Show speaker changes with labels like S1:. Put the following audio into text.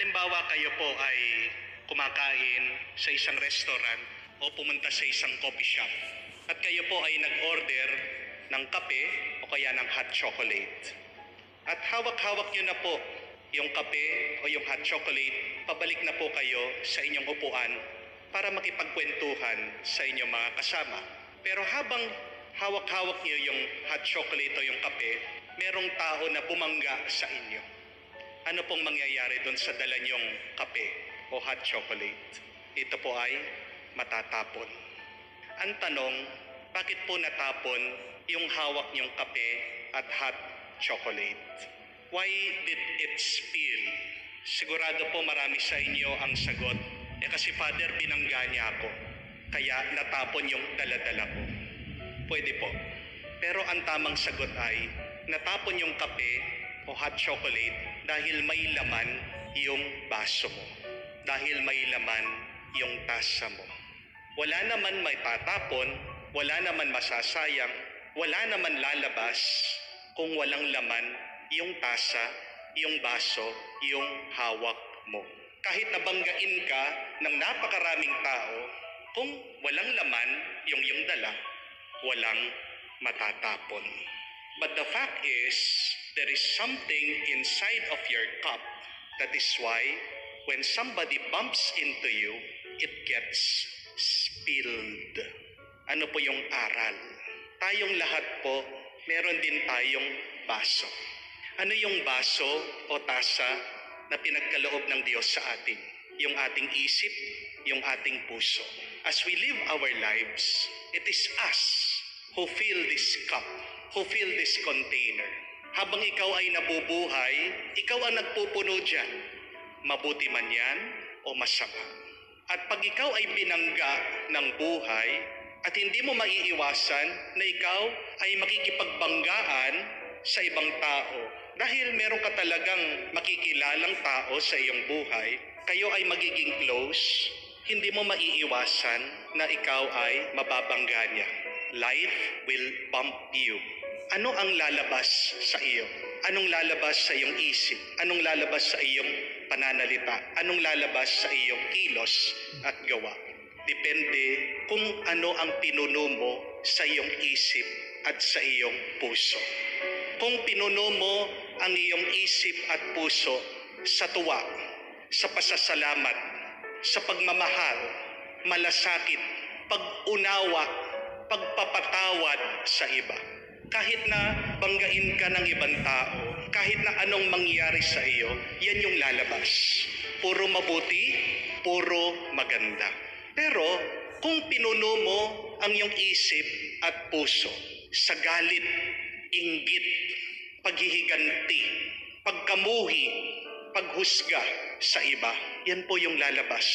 S1: Halimbawa kayo po ay kumakain sa isang restaurant o pumunta sa isang coffee shop at kayo po ay nag-order ng kape o kaya ng hot chocolate. At hawak-hawak nyo na po yung kape o yung hot chocolate, pabalik na po kayo sa inyong upuan para makipagkwentuhan sa inyong mga kasama. Pero habang hawak-hawak nyo yung hot chocolate o yung kape, merong tao na bumangga sa inyo. Ano pong mangyayari doon sa dala nyong kape o hot chocolate? Ito po ay matatapon. Ang tanong, bakit po natapon yung hawak nyong kape at hot chocolate? Why did it spill? Sigurado po marami sa inyo ang sagot. Kasi Father, binangga niya ako, kaya natapon yung dala-dala ko. Pwede po. Pero ang tamang sagot ay, natapon yung kape o hot chocolate dahil may laman yung baso mo. Dahil may laman yung tasa mo. Wala naman may tatapon, wala naman masasayang, wala naman lalabas kung walang laman yung tasa, yung baso, yung hawak mo. Kahit nabanggain ka ng napakaraming tao, kung walang laman yung dala, walang matatapon. But the fact is, there is something inside of your cup. That is why, when somebody bumps into you, it gets spilled. Ano po yung aral? Tayong lahat po, meron din tayong baso. Ano yung baso o tasa na pinagkaloob ng Diyos sa atin? Yung ating isip, yung ating puso. As we live our lives, it is us who fill this cup, who fill this container. Habang ikaw ay nabubuhay, ikaw ang nagpupuno dyan. Mabuti man yan o masama. At pag ikaw ay binangga ng buhay at hindi mo maiiwasan na ikaw ay makikipagbanggaan sa ibang tao dahil meron ka talagang makikilalang tao sa iyong buhay, kayo ay magiging close, hindi mo maiiwasan na ikaw ay mababangga niya. Life will bump you. Ano ang lalabas sa iyo? Anong lalabas sa iyong isip? Anong lalabas sa iyong pananalita? Anong lalabas sa iyong kilos at gawa? Depende kung ano ang pinuno mo sa iyong isip at sa iyong puso. Kung pinuno mo ang iyong isip at puso sa tuwa, sa pasasalamat, sa pagmamahal, malasakit, pag-unawa, pagpapatawad sa iba. Kahit na banggain ka ng ibang tao, kahit na anong mangyari sa iyo, yan yung lalabas. Puro mabuti, puro maganda. Pero kung pinuno mo ang iyong isip at puso sa galit, inggit, paghihiganti, pagkamuhi, paghusga sa iba, yan po yung lalabas.